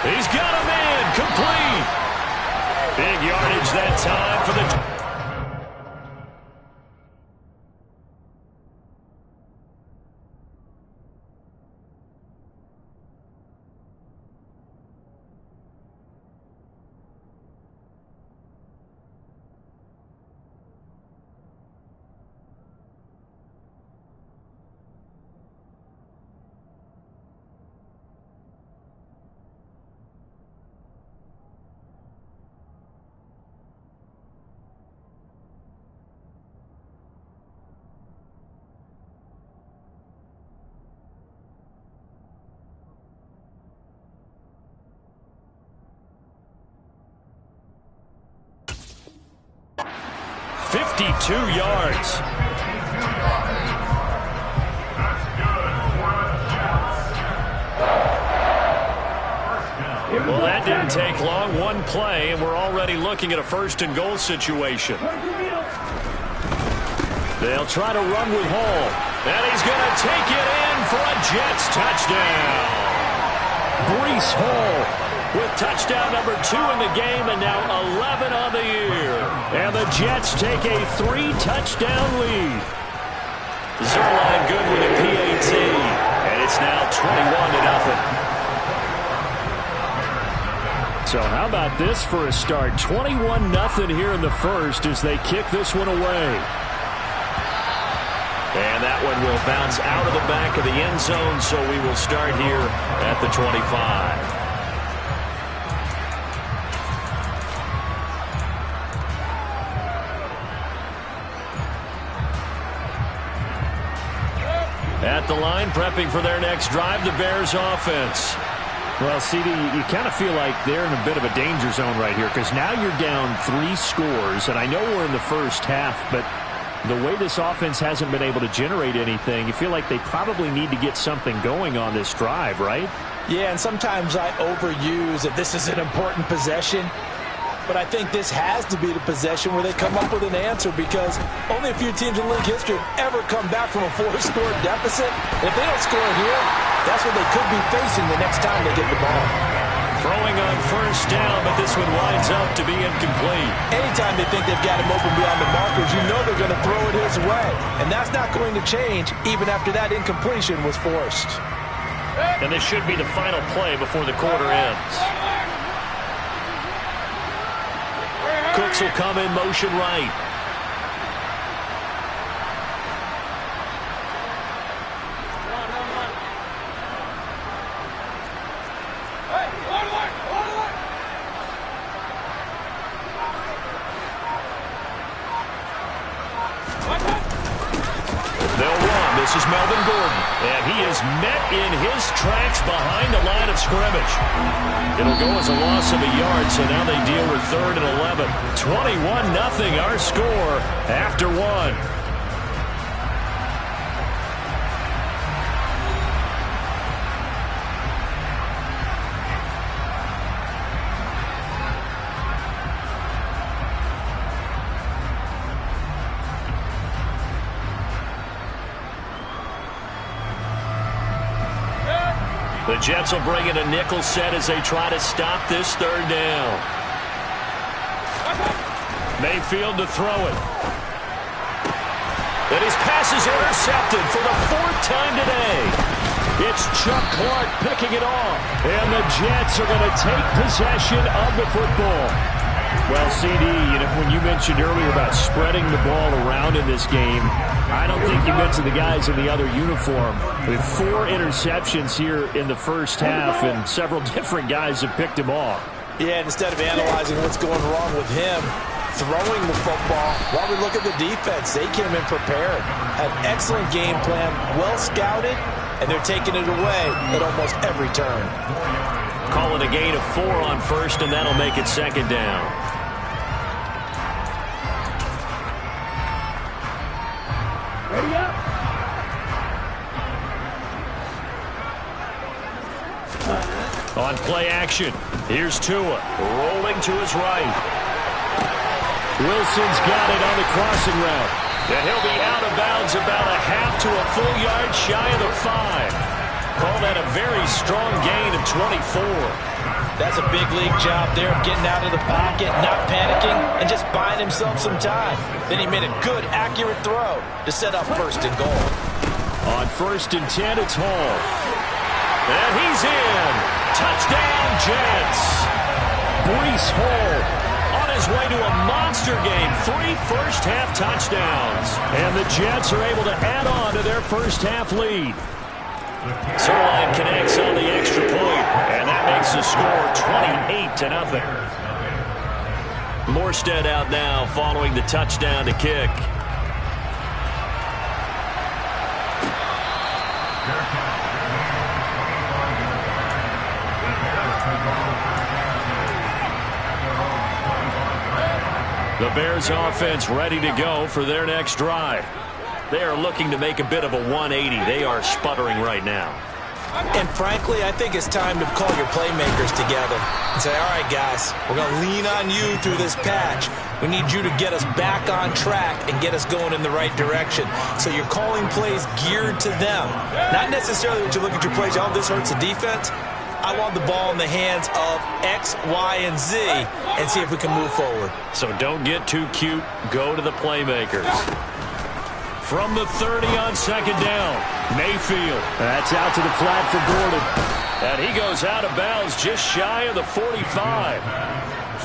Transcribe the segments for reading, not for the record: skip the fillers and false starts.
He's got him in. Complete. Big yardage that time for the... yards. Well, that didn't take long. One play, and we're already looking at a first-and-goal situation. They'll try to run with Hall. And he's going to take it in for a Jets touchdown. Breece Hall with touchdown number 2 in the game, and now 11 on the year. And the Jets take a 3-touchdown lead. Zerline good with a PAT, and it's now 21-0. So how about this for a start? 21-0 here in the first as they kick this one away. And that one will bounce out of the back of the end zone, so we will start here at the 25. At the line, prepping for their next drive, the Bears offense. Well, CD, you kind of feel like they're in a bit of a danger zone right here because now you're down 3 scores, and I know we're in the first half, but the way this offense hasn't been able to generate anything, you feel like they probably need to get something going on this drive, right? Yeah, and sometimes I overuse that this is an important possession. But I think this has to be the possession where they come up with an answer because only a few teams in league history have ever come back from a 4-score deficit. If they don't score here, that's what they could be facing the next time they get the ball. Throwing on first down, but this one winds up to be incomplete. Anytime they think they've got him open beyond the markers, you know they're going to throw it his way. And that's not going to change even after that incompletion was forced. And this should be the final play before the quarter ends. Cooks will come in motion right. They'll run. This is Melvin Gordon. And he is met in his tracks behind the line of scrimmage. It'll go as a loss of a yard, so now they deal with 3rd and 11. 21-0 our score after 1. The Jets will bring in a nickel set as they try to stop this 3rd down. Mayfield to throw it. And his pass is intercepted for the 4th time today. It's Chuck Clark picking it off. And the Jets are going to take possession of the football. Well, CD, when you mentioned earlier about spreading the ball around in this game, I don't think you mentioned the guys in the other uniform. With 4 interceptions here in the first half, and several different guys have picked him off. Yeah, instead of analyzing what's going wrong with him, throwing the football, while we look at the defense, they came in prepared. An excellent game plan, well scouted, and they're taking it away at almost every turn. Call it a gain of 4 on first, and that'll make it 2nd down. Ready up. On play action, here's Tua, rolling to his right. Wilson's got it on the crossing route. And he'll be out of bounds about a half to a full yard shy of the 5. Call that a very strong gain of 24. That's a big league job there of getting out of the pocket, not panicking, and just buying himself some time. Then he made a good, accurate throw to set up 1st and goal. On 1st and 10, it's Hall. And he's in. Touchdown, Jets. Breece Hall on his way to a monster game. 3 first-half touchdowns. And the Jets are able to add on to their first-half lead. Zerline connects on the extra point, and that makes the score 28-0. Morstead out now following the touchdown to kick. The Bears offense ready to go for their next drive. They are looking to make a bit of a 180. They are sputtering right now. And frankly, I think it's time to call your playmakers together and say, all right, guys, we're going to lean on you through this patch. We need you to get us back on track and get us going in the right direction. So you're calling plays geared to them. Not necessarily when you look at your plays, oh, this hurts the defense. I want the ball in the hands of X, Y, and Z and see if we can move forward. So don't get too cute. Go to the playmakers. From the 30 on 2nd down, Mayfield. That's out to the flat for Gordon. And he goes out of bounds just shy of the 45.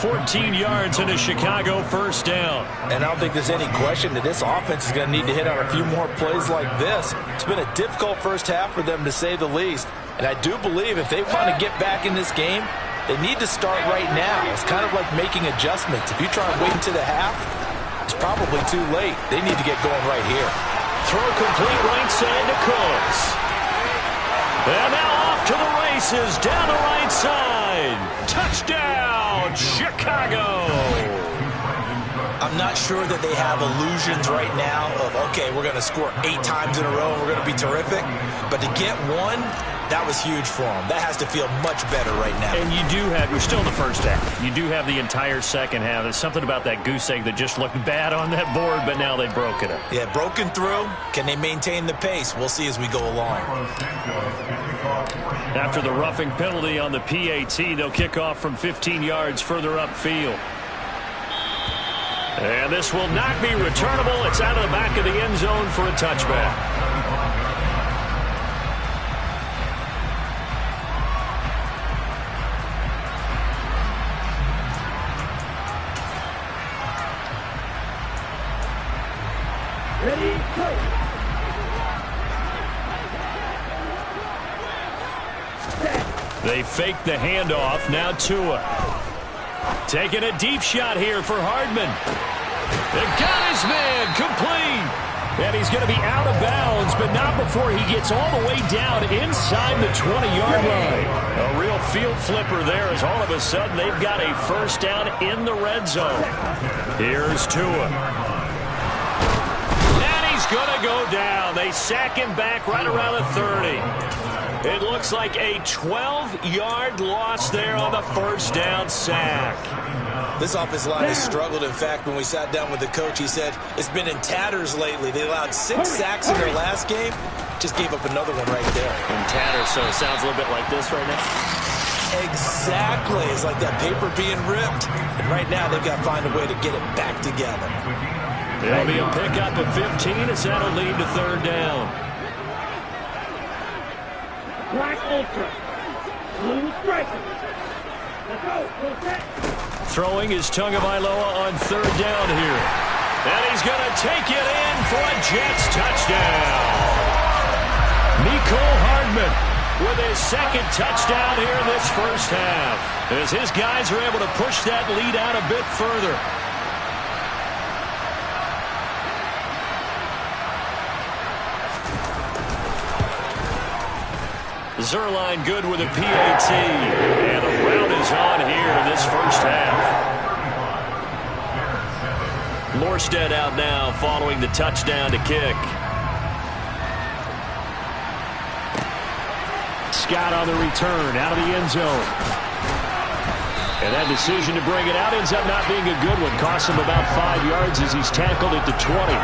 14 yards and a Chicago 1st down. And I don't think there's any question that this offense is going to need to hit on a few more plays like this. It's been a difficult first half for them, to say the least. And I do believe if they want to get back in this game, they need to start right now. It's kind of like making adjustments. If you try and wait until the half, it's probably too late. They need to get going right here. Throw complete right side to Cooks. And now off to the races down the right side. Touchdown, Chicago. I'm not sure that they have illusions right now of, okay, we're going to score 8 times in a row and we're going to be terrific. But to get one, that was huge for them. That has to feel much better right now. And you're still in the first half. You do have the entire second half. There's something about that goose egg that just looked bad on that board, but now they've broken it. Yeah, broken through. Can they maintain the pace? We'll see as we go along. After the roughing penalty on the PAT, they'll kick off from 15 yards further upfield. And this will not be returnable. It's out of the back of the end zone for a touchback. Ready, go. They fake the handoff. Now Tua. Taking a deep shot here for Hardman. They got his man complete. And he's going to be out of bounds, but not before he gets all the way down inside the 20-yard line. A real field flipper there as all of a sudden they've got a first down in the red zone. Here's Tua. And he's going to go down. They sack him back right around the 30. It looks like a 12-yard loss there on the first down sack. This offensive line has struggled. In fact, when we sat down with the coach, he said it's been in tatters lately. They allowed 6 sacks in their last game. Just gave up another one right there. In tatters, so it sounds a little bit like this right now? Exactly. It's like that paper being ripped. And right now, they've got to find a way to get it back together. It'll be a pickup of 15. It's that'll lead to third down. Black Ultra. Blue Striker. Let's go. Full set. Throwing is Tagovailoa on third down here. And he's going to take it in for a Jets touchdown. Mecole Hardman with his second touchdown here in this first half. As his guys are able to push that lead out a bit further. Zerline good with a PAT. And the round is on here in this first half. Morstead out now following the touchdown to kick. Scott on the return out of the end zone. And that decision to bring it out ends up not being a good one. Costs him about 5 yards as he's tackled at the 20.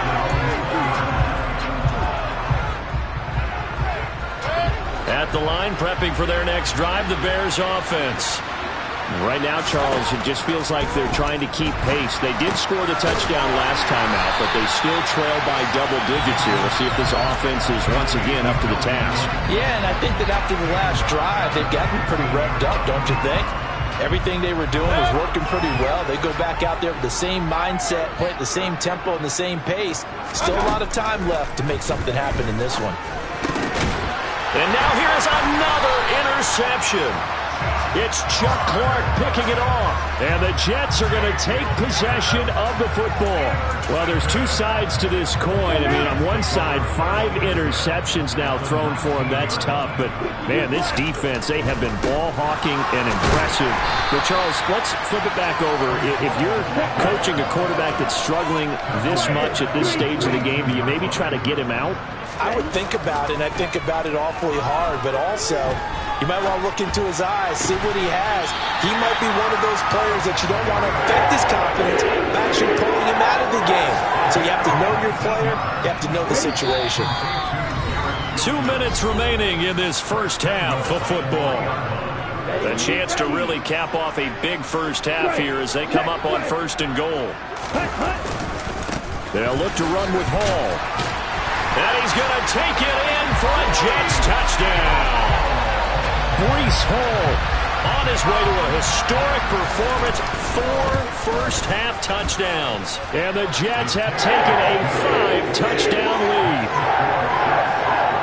At the line, prepping for their next drive, the Bears offense. Right now, Charles, it just feels like they're trying to keep pace. They did score the touchdown last time out, but they still trail by double digits here. We'll see if this offense is once again up to the task. Yeah, and I think that after the last drive, they've gotten pretty revved up, don't you think? Everything they were doing was working pretty well. They go back out there with the same mindset, play at the same tempo and the same pace. Still a lot of time left to make something happen in this one. And now here is another interception. It's Chuck Clark picking it off. And the Jets are going to take possession of the football. Well, there's two sides to this coin. I mean, on one side, 5 interceptions now thrown for him. That's tough. But, man, this defense, they have been ball hawking and impressive. But, Charles, let's flip it back over. If you're coaching a quarterback that's struggling this much at this stage of the game, do you maybe try to get him out? I would think about it, and I think about it awfully hard, but also you might want to look into his eyes, see what he has. He might be one of those players that you don't want to affect his confidence by actually pulling him out of the game. So you have to know your player, you have to know the situation. 2 minutes remaining in this first half of football. A chance to really cap off a big first half here as they come up on 1st and goal. They'll look to run with Hall. And he's going to take it in for a Jets touchdown. Breece Hall on his way to a historic performance, 4 first-half touchdowns. And the Jets have taken a 5-touchdown lead.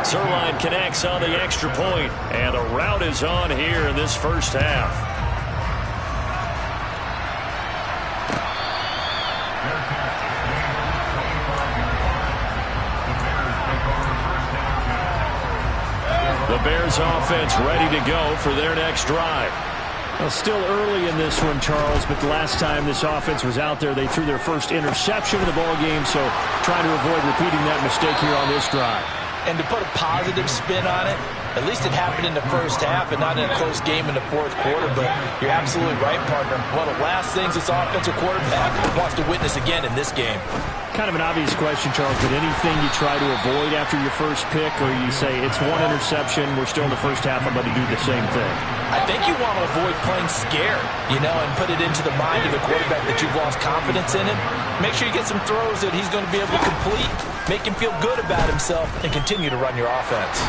Zerline connects on the extra point, and the rout is on here in this first half. The Bears offense ready to go for their next drive. Well, still early in this one, Charles, but the last time this offense was out there, they threw their first interception of the ball game, so trying to avoid repeating that mistake here on this drive. And to put a positive spin on it, at least it happened in the first half and not in a close game in the 4th quarter, but you're absolutely right, partner. One of the last things this offensive quarterback wants to witness again in this game. Kind of an obvious question, Charles, but anything you try to avoid after your first pick, or you say it's 1 interception, we're still in the first half, I'm going to do the same thing? I think you want to avoid playing scared, and put it into the mind of the quarterback that you've lost confidence in him. Make sure you get some throws that he's going to be able to complete, make him feel good about himself, and continue to run your offense.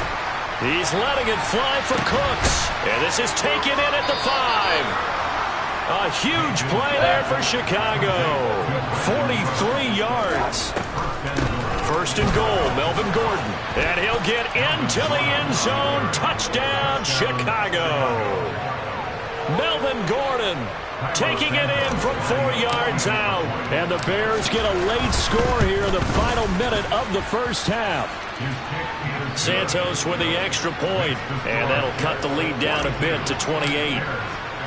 He's letting it fly for Cooks, and this is taken in at the 5. A huge play there for Chicago. 43 yards. 1st and goal, Melvin Gordon. And he'll get into the end zone. Touchdown, Chicago. Melvin Gordon taking it in from 4 yards out. And the Bears get a late score here in the final minute of the first half. Santos with the extra point, and that'll cut the lead down a bit to 28.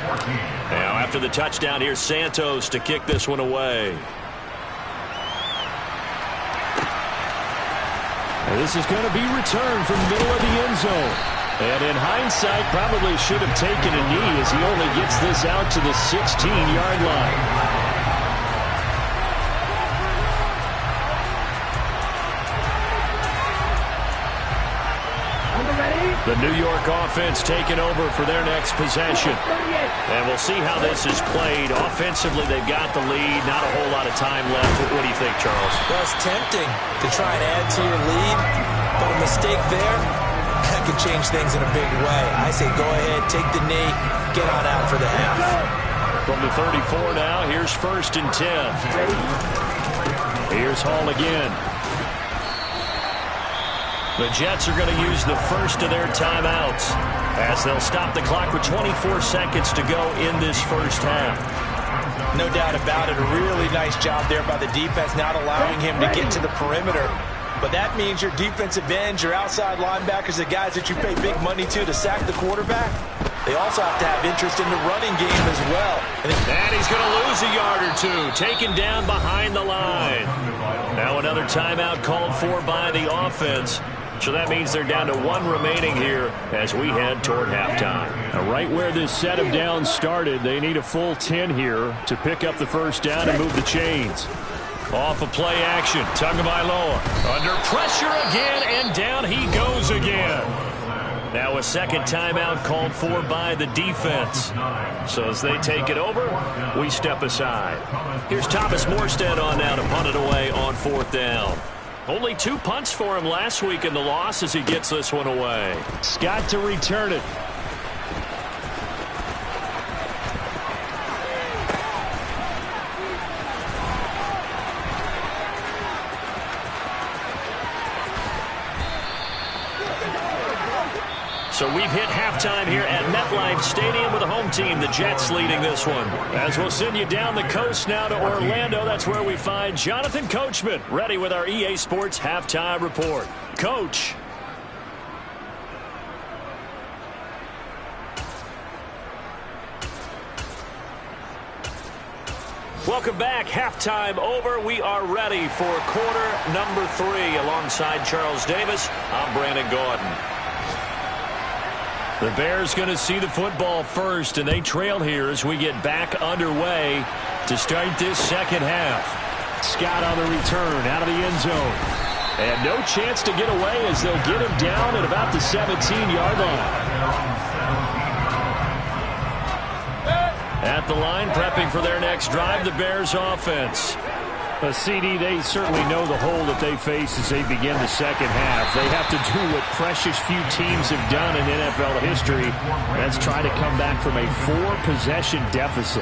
Now, after the touchdown, here's Santos to kick this one away. And this is going to be returned from the middle of the end zone. And in hindsight, probably should have taken a knee as he only gets this out to the 16-yard line. The New York offense taking over for their next possession. And we'll see how this is played. Offensively, they've got the lead. Not a whole lot of time left. What do you think, Charles? Well, it's tempting to try and add to your lead, but a mistake there, that could change things in a big way. I say go ahead, take the knee, get on out for the half. From the 34 now, here's 1st and 10. Here's Hall again. The Jets are going to use the first of their timeouts as they'll stop the clock with 24 seconds to go in this first half. No doubt about it. A really nice job there by the defense, not allowing him to get to the perimeter. But that means your defensive ends, your outside linebackers, the guys that you pay big money to sack the quarterback, they also have to have interest in the running game as well. And he's going to lose a yard or two, taken down behind the line. Now another timeout called for by the offense. So that means they're down to 1 remaining here as we head toward halftime. Now, right where this set of downs started, they need a full 10 here to pick up the first down and move the chains. Off of play action, Tagovailoa under pressure again, and down he goes again. Now a second timeout called for by the defense. So as they take it over, we step aside. Here's Thomas Morstead on now to punt it away on 4th down. Only 2 punts for him last week in the loss as he gets this one away. Scott to return it. So we've hit halftime here at MetLife Stadium with the home team, the Jets, leading this one. As we'll send you down the coast now to Orlando, that's where we find Jonathan Coachman, ready with our EA Sports halftime report. Coach. Welcome back. Halftime over. We are ready for quarter number 3. Alongside Charles Davis, I'm Brandon Gaudin. The Bears going to see the football first, and they trail here as we get back underway to start this second half. Scott on the return out of the end zone. And no chance to get away as they'll get him down at about the 17-yard line. At the line, prepping for their next drive, the Bears offense. CD, they certainly know the hole that they face as they begin the second half. They have to do what precious few teams have done in NFL history. That's try to come back from a 4-possession deficit.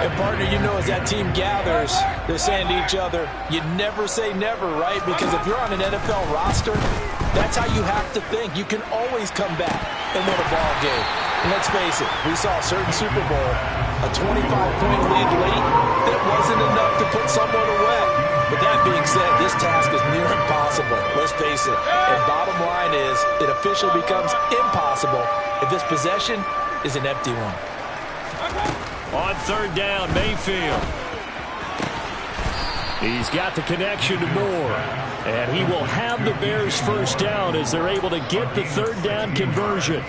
And, partner, you know, as that team gathers, they're saying to each other, you never say never, right? Because if you're on an NFL roster, that's how you have to think. You can always come back and win a ball game. And let's face it, we saw a certain Super Bowl, a 25-point lead late, that wasn't enough to put someone away. But that being said, this task is near impossible. Let's face it. And bottom line is, it officially becomes impossible if this possession is an empty one. On 3rd down, Mayfield. He's got the connection to Moore. And he will have the Bears first down as they're able to get the 3rd down conversion.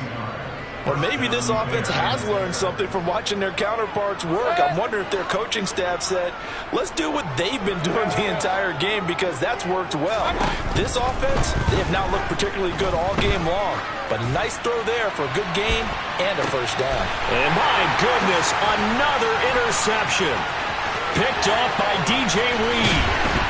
Or maybe this offense has learned something from watching their counterparts work. I'm wondering if their coaching staff said, let's do what they've been doing the entire game, because that's worked well. This offense, they have not looked particularly good all game long. But a nice throw there for a good gain and a first down. And my goodness, another interception. Picked off by DJ Reed.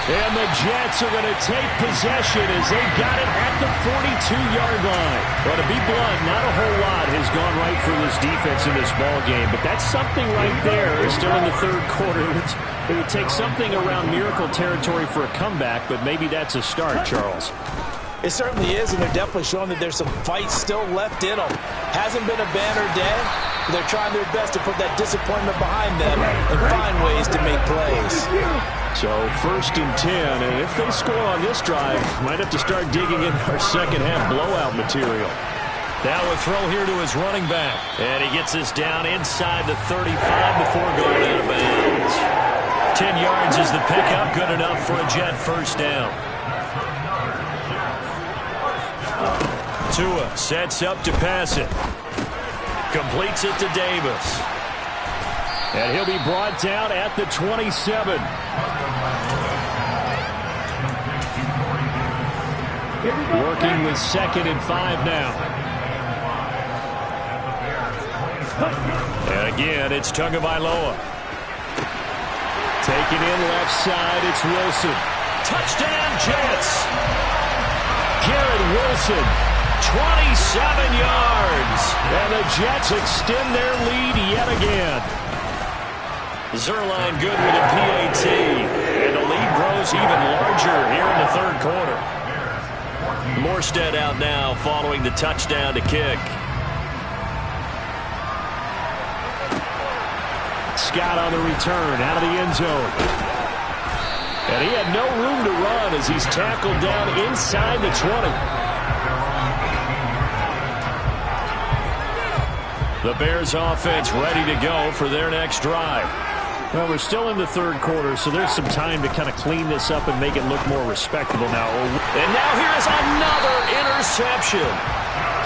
And the Jets are going to take possession as they've got it at the 42-yard line. Well, to be blunt, not a whole lot has gone right for this defense in this ball game, but that's something right there. Still in the 3rd quarter. It would take something around miracle territory for a comeback, but maybe that's a start, Charles. It certainly is, and they're definitely showing that there's some fight still left in them. Hasn't been a banner day, but they're trying their best to put that disappointment behind them and find ways to make plays. So 1st and 10, and if they score on this drive, might have to start digging in our second half blowout material. Now a throw here to his running back, and he gets this down inside the 35 before going out of bounds. 10 yards is the pickup, good enough for a Jet first down. Tua sets up to pass it. Completes it to Davis. And he'll be brought down at the 27. Working with 2nd and 5 now. And again, it's Tagovailoa. Taken in left side, it's Wilson. Touchdown, Jets. Garrett Wilson, 27 yards. And the Jets extend their lead yet again. Zerline good with a PAT. And the lead grows even larger here in the 3rd quarter. Morstead out now following the touchdown to kick. Scott on the return out of the end zone. And he had no room to run as he's tackled down inside the 20. The Bears offense ready to go for their next drive. Well, we're still in the 3rd quarter, so there's some time to kind of clean this up and make it look more respectable now. And now here's another interception.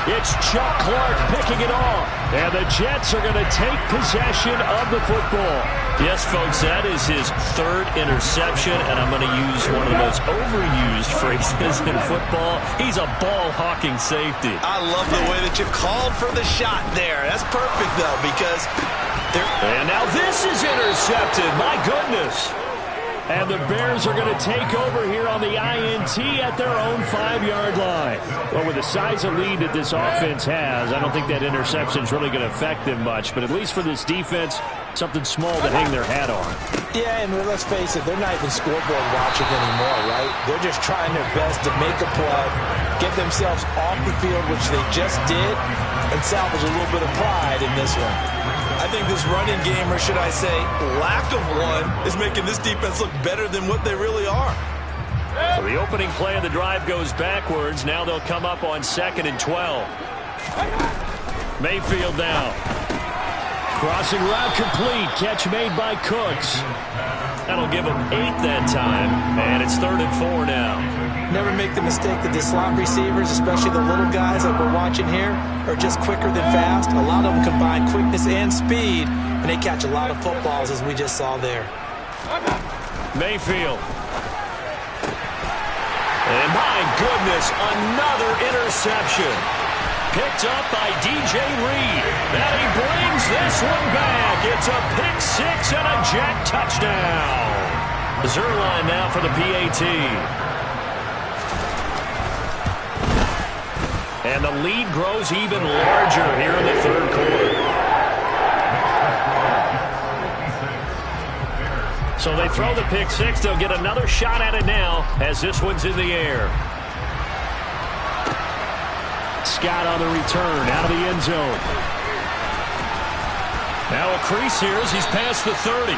It's Chuck Clark picking it off. And the Jets are going to take possession of the football. Yes, folks, that is his third interception, and I'm going to use one of the most overused phrases in football. He's a ball-hawking safety. I love the way that you called for the shot there. That's perfect, though, because And now this is intercepted. My goodness. And the Bears are going to take over here on the INT at their own 5-yard line. Well, with the size of lead that this offense has, I don't think that interception is really going to affect them much. But at least for this defense, something small to hang their hat on. Yeah, and let's face it, they're not even scoreboard watching anymore, right? They're just trying their best to make a play, get themselves off the field, which they just did, and salvage a little bit of pride in this one. I think this running game, or should I say lack of one, is making this defense look better than what they really are. So the opening play of the drive goes backwards. Now they'll come up on 2nd and 12. Mayfield now. Crossing route complete. Catch made by Cooks. That'll give them 8 that time. And it's 3rd and 4 now. Never make the mistake that the slot receivers, especially the little guys like we're watching here, are just quicker than fast. A lot of them combine quickness and speed, and they catch a lot of footballs, as we just saw there. Mayfield. And my goodness, another interception. Picked up by DJ Reed. And he brings this one back. It's a pick 6 and a Jet touchdown. Zerline now for the PAT. And the lead grows even larger here in the 3rd quarter. So they throw the pick 6. They'll get another shot at it now as this one's in the air. Scott on the return out of the end zone. Now a crease here as he's past the 30.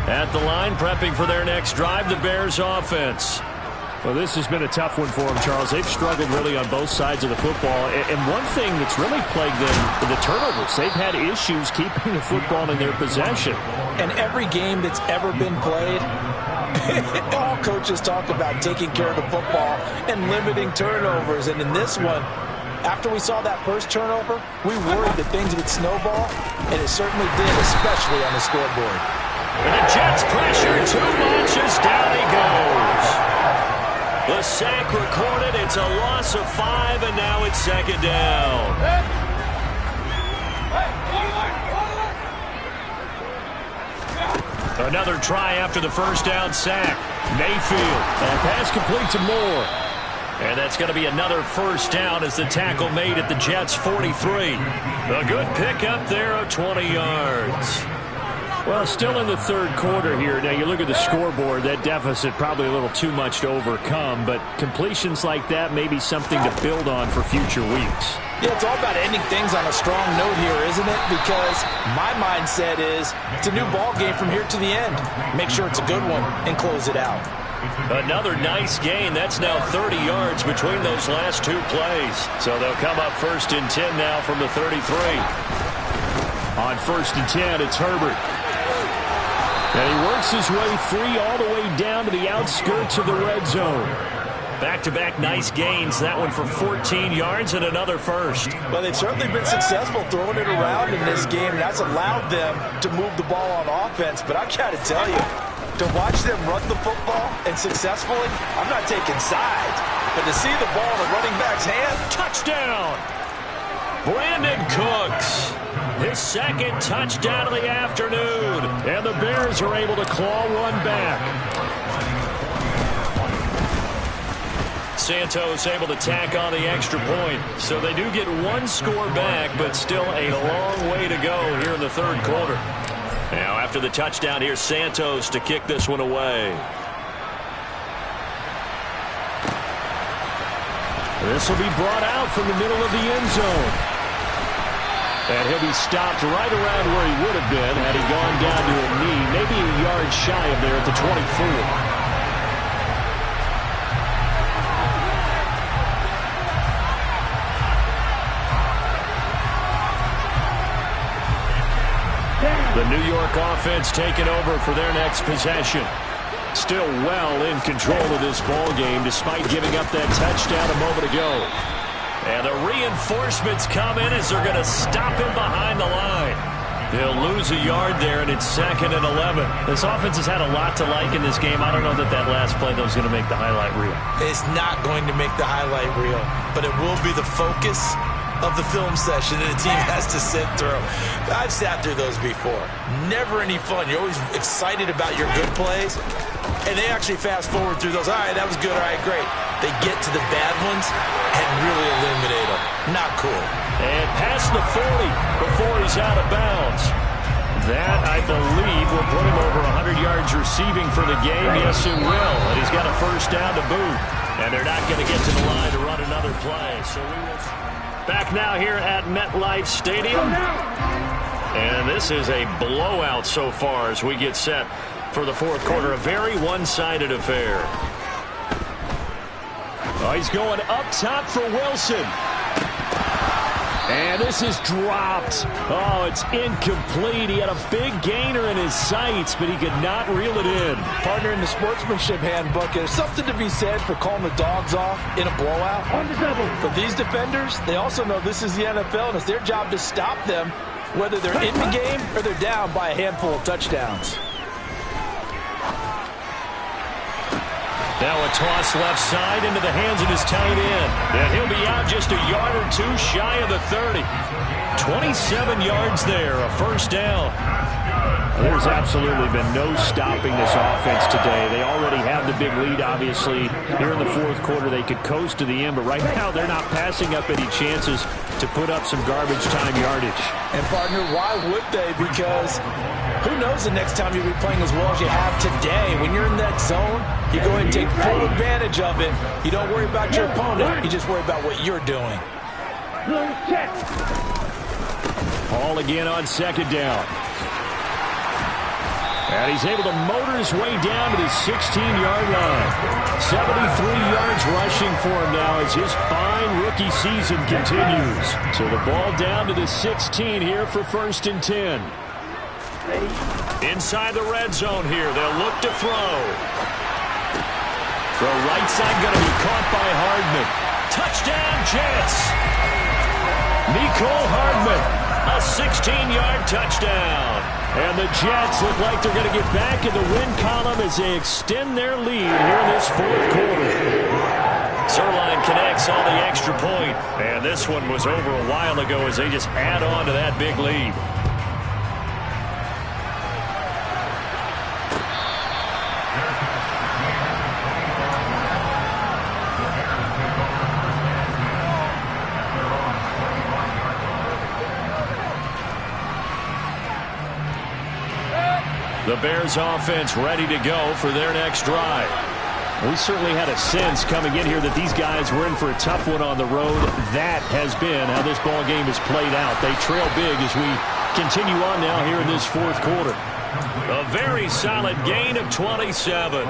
At the line, prepping for their next drive, the Bears offense. Well, this has been a tough one for them, Charles. They've struggled really on both sides of the football. And one thing that's really plagued them, the turnovers. They've had issues keeping the football in their possession. And every game that's ever been played, all coaches talk about taking care of the football and limiting turnovers. And in this one, after we saw that first turnover, we worried that things would snowball, and it certainly did, especially on the scoreboard. And the Jets pressure too much as down he goes. The sack recorded. It's a loss of 5, and now it's 2nd down. Another try after the first down sack. Mayfield. And a pass complete to Moore. And that's going to be another first down as the tackle made at the Jets' 43. A good pickup there of 20 yards. Well, still in the 3rd quarter here. Now, you look at the scoreboard, that deficit probably a little too much to overcome, but completions like that may be something to build on for future weeks. Yeah, it's all about ending things on a strong note here, isn't it? Because my mindset is it's a new ball game from here to the end. Make sure it's a good one and close it out. Another nice gain. That's now 30 yards between those last 2 plays. So they'll come up 1st and 10 now from the 33. On 1st and 10, it's Herbert. And he works his way free all the way down to the outskirts of the red zone. Back-to-back nice gains. That one for 14 yards and another first. Well, they've certainly been successful throwing it around in this game, and that's allowed them to move the ball on offense. But I got to tell you, to watch them run the football and successfully, I'm not taking sides. But to see the ball in the running back's hand, touchdown! Brandon Cooks. His 2nd touchdown of the afternoon. And the Bears are able to claw one back. Santos able to tack on the extra point. So they do get 1 score back, but still a long way to go here in the 3rd quarter. Now after the touchdown, here's Santos to kick this one away. This will be brought out from the middle of the end zone. And he'll be stopped right around where he would have been had he gone down to a knee, maybe a yard shy of there at the 24. Down. The New York offense taking over for their next possession. Still well in control of this ball game despite giving up that touchdown a moment ago. And the reinforcements come in as they're going to stop him behind the line. He'll lose a yard there, and it's 2nd and 11. This offense has had a lot to like in this game. I don't know that last play, though, is going to make the highlight reel. It's not going to make the highlight reel, but it will be the focus of the film session that a team has to sit through. I've sat through those before. Never any fun. You're always excited about your good plays, and they actually fast forward through those. All right, that was good. All right, great. They get to the bad ones and really eliminate them. Not cool. And past the 40 before he's out of bounds. That, I believe, will put him over 100 yards receiving for the game. Yes, it will. And he's got a first down to boot. And they're not going to get to the line to run another play. So we will... Back now here at MetLife Stadium. And this is a blowout so far as we get set for the fourth quarter. A very one-sided affair. Oh, he's going up top for Wilson. And this is dropped. Oh, it's incomplete. He had a big gainer in his sights, but he could not reel it in. Partner, in the sportsmanship handbook, there's something to be said for calling the dogs off in a blowout. On the double. But these defenders, they also know this is the NFL, and it's their job to stop them, whether they're in the game or they're down by a handful of touchdowns. Now a toss left side into the hands of his tight end. And he'll be out just a yard or two shy of the 30. 27 yards there, a first down. There's absolutely been no stopping this offense today. They already have the big lead, obviously. Here in the fourth quarter, they could coast to the end, but right now they're not passing up any chances to put up some garbage time yardage. And, partner, why would they? Because who knows the next time you'll be playing as well as you have today. When you're in that zone, you go ahead and take full advantage of it. You don't worry about your opponent. You just worry about what you're doing. Ball again on second down. And he's able to motor his way down to the 16-yard line. 73 yards rushing for him now as his fine rookie season continues. So the ball down to the 16 here for 1st and 10. Inside the red zone here. They'll look to throw. Throw right side going to be caught by Hardman. Touchdown Jets. Mecole Hardman. A 16-yard touchdown. And the Jets look like they're going to get back in the win column as they extend their lead here in this fourth quarter. Zerline connects on the extra point. And this one was over a while ago as they just add on to that big lead. The Bears offense ready to go for their next drive. We certainly had a sense coming in here that these guys were in for a tough one on the road. That has been how this ball game is played out. They trail big as we continue on now here in this fourth quarter. A very solid gain of 27.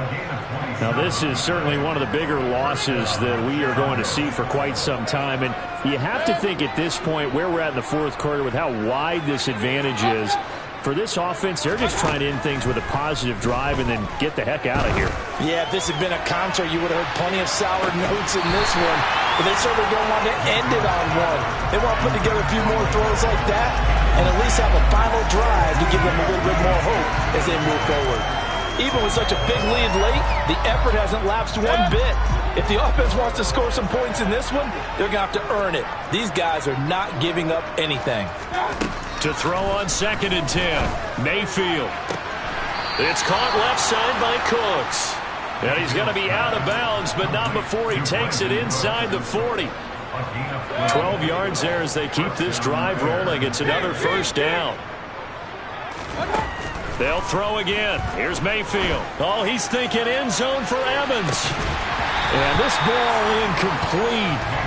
Now this is certainly one of the bigger losses that we are going to see for quite some time. And you have to think at this point where we're at in the fourth quarter with how wide this advantage is. For this offense, they're just trying to end things with a positive drive and then get the heck out of here. Yeah, if this had been a concert, you would have heard plenty of sour notes in this one. But they certainly don't want to end it on one. They want to put together a few more throws like that and at least have a final drive to give them a little bit more hope as they move forward. Even with such a big lead late, the effort hasn't lapsed one bit. If the offense wants to score some points in this one, they're going to have to earn it. These guys are not giving up anything. To throw on 2nd and 10, Mayfield. It's caught left side by Cooks. And he's going to be out of bounds, but not before he takes it inside the 40. 12 yards there as they keep this drive rolling. It's another first down. They'll throw again. Here's Mayfield. Oh, he's thinking end zone for Evans. And this ball incomplete.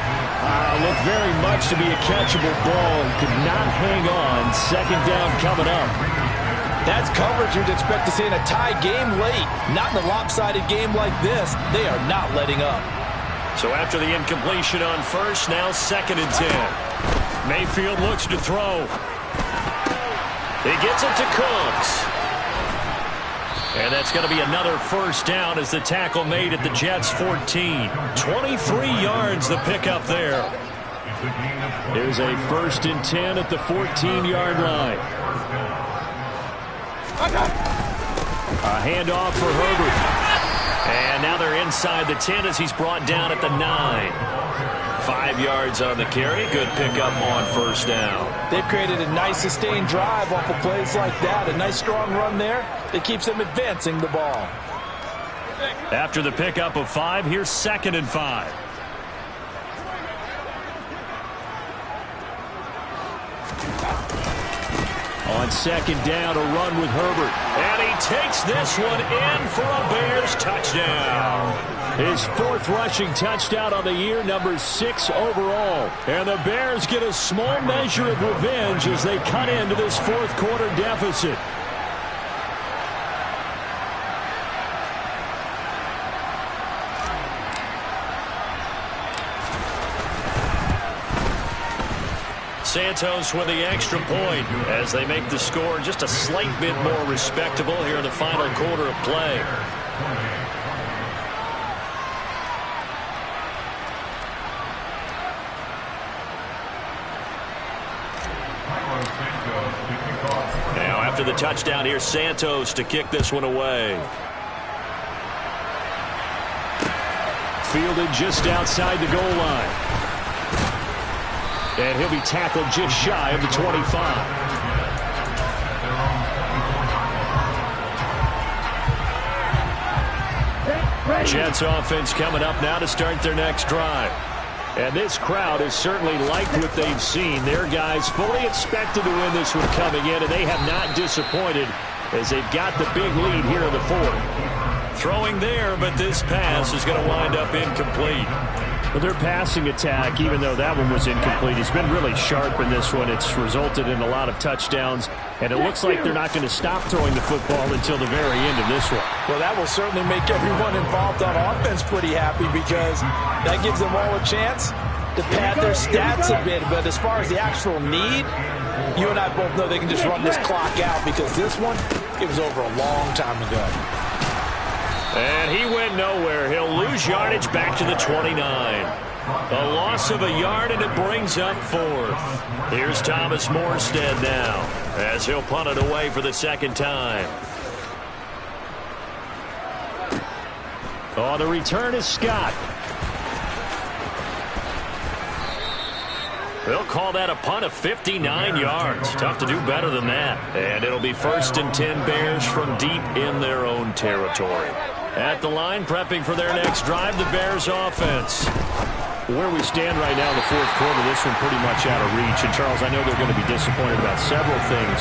Looked very much to be a catchable ball and could not hang on. Second down coming up. That's coverage you'd expect to see in a tie game late. Not in a lopsided game like this. They are not letting up. So after the incompletion on first, now 2nd and 10. Mayfield looks to throw. He gets it to Cooks. And that's going to be another first down as the tackle made at the Jets' 14. 23 yards the pickup there. Here's a 1st and 10 at the 14-yard line. A handoff for Herbert. And now they're inside the 10 as he's brought down at the 9. 5 yards on the carry. Good pickup on first down. They've created a nice sustained drive off of plays like that. A nice strong run there that keeps them advancing the ball. After the pickup of 5, here's 2nd and 5. On 2nd down, a run with Herbert. And he takes this one in for a Bears touchdown. His 4th rushing touchdown on the year, number 6 overall. And the Bears get a small measure of revenge as they cut into this 4th quarter deficit. Santos with the extra point as they make the score just a slight bit more respectable here in the final quarter of play. Now after the touchdown, here's Santos to kick this one away. Fielded just outside the goal line. And he'll be tackled just shy of the 25. Jets offense coming up now to start their next drive. And this crowd has certainly liked what they've seen. Their guys fully expected to win this one coming in, and they have not disappointed as they've got the big lead here in the 4th. Throwing there, but this pass is going to wind up incomplete. But their passing attack, even though that one was incomplete, has been really sharp in this one. It's resulted in a lot of touchdowns, and it looks like they're not going to stop throwing the football until the very end of this one. Well, that will certainly make everyone involved on offense pretty happy because that gives them all a chance to pad their stats a bit. But as far as the actual need, you and I both know they can just run this clock out because this one, it was over a long time ago. And he went nowhere. He'll lose yardage back to the 29. A loss of a yard, and it brings up 4th. Here's Thomas Morstead now as he'll punt it away for the 2nd time. Oh, the return is Scott. They'll call that a punt of 59 yards. Tough to do better than that. And it'll be 1st and 10 Bears from deep in their own territory. At the line, prepping for their next drive, the Bears offense. Where we stand right now in the 4th quarter, this one pretty much out of reach. And, Charles, I know they're going to be disappointed about several things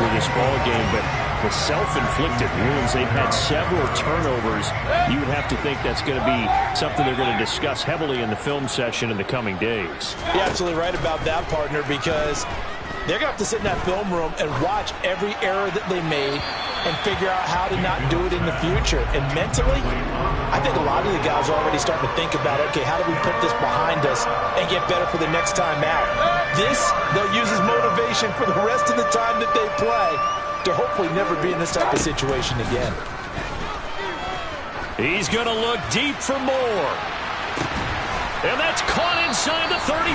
with this ball game, but the self-inflicted wounds, they've had several turnovers. You would have to think that's going to be something they're going to discuss heavily in the film session in the coming days. You're absolutely right about that, partner, because they're going to have to sit in that film room and watch every error that they made and figure out how to not do it in the future. And mentally, I think a lot of the guys are already starting to think about, okay, how do we put this behind us and get better for the next time out? This, they'll use as motivation for the rest of the time that they play to hopefully never be in this type of situation again. He's going to look deep for more. And that's caught inside the 35.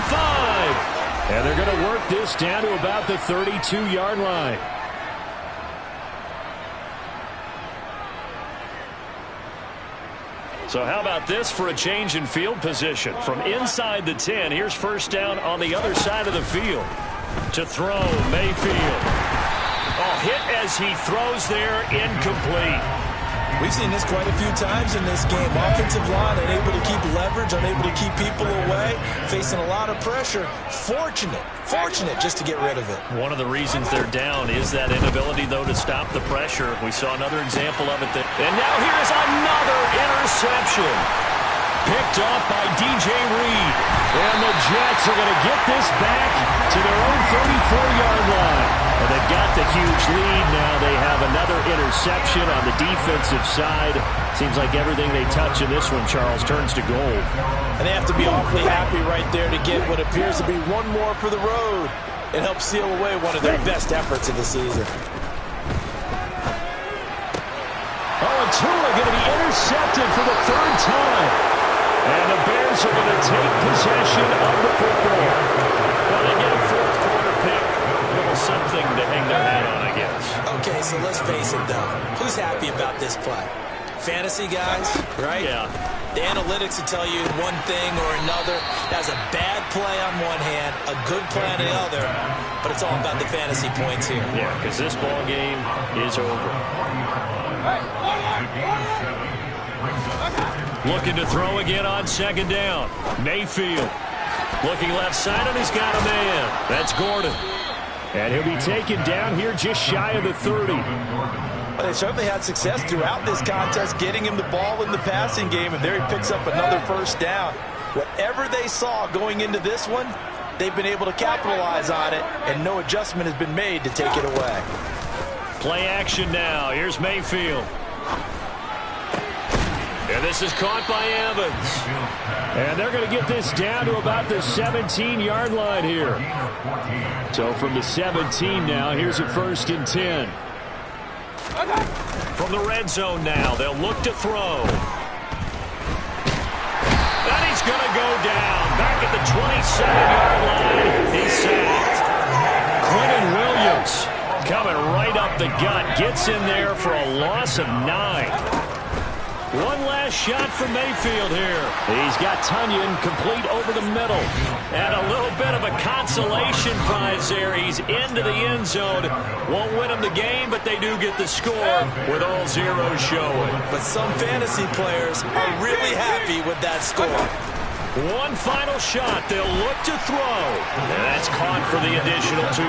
And they're going to work this down to about the 32-yard line. So how about this for a change in field position? From inside the 10, here's 1st down on the other side of the field. To throw, Mayfield. Oh, hit as he throws there, incomplete. We've seen this quite a few times in this game. Offensive line unable to keep leverage, unable to keep people away, facing a lot of pressure. Fortunate just to get rid of it. One of the reasons they're down is that inability, though, to stop the pressure. We saw another example of it there. And now here's another interception. picked off by DJ Reed. And the Jets are going to get this back to their own 34-yard line. Well, they've got the huge lead now. They have another interception on the defensive side. Seems like everything they touch in this one, Charles, turns to gold. And they have to be awfully happy right there to get what appears to be one more for the road. It helps seal away one of their best efforts of the season. Oh, and Tua going to be intercepted for the third time. And the Bears are going to take possession of the football. Well, they get a fourth quarter pick. A little something to hang their hat on, I guess. Okay, so let's face it, though. Who's happy about this play? Fantasy guys, right? Yeah. The analytics will tell you one thing or another. That's a bad play on one hand, a good play on the other, but it's all about the fantasy points here. Yeah, because this ball game is over. Looking to throw again on second down. Mayfield. Looking left side, and he's got a man. That's Gordon. And he'll be taken down here just shy of the 30. Well, they certainly had success throughout this contest getting him the ball in the passing game, and there he picks up another first down. Whatever they saw going into this one, they've been able to capitalize on it, and no adjustment has been made to take it away. Play action now. Here's Mayfield. And this is caught by Evans. And they're going to get this down to about the 17-yard line here. So from the 17 now, here's a 1st and 10. From the red zone now, they'll look to throw. And he's going to go down. Back at the 27-yard line. He's sacked. Quentin Williams coming right up the gut. Gets in there for a loss of 9. One last shot from Mayfield here. He's got Tunyon complete over the middle. And a little bit of a consolation prize there. He's into the end zone. Won't win him the game, but they do get the score with all zeros showing. But some fantasy players are really happy with that score. One final shot. They'll look to throw. And that's caught for the additional 2.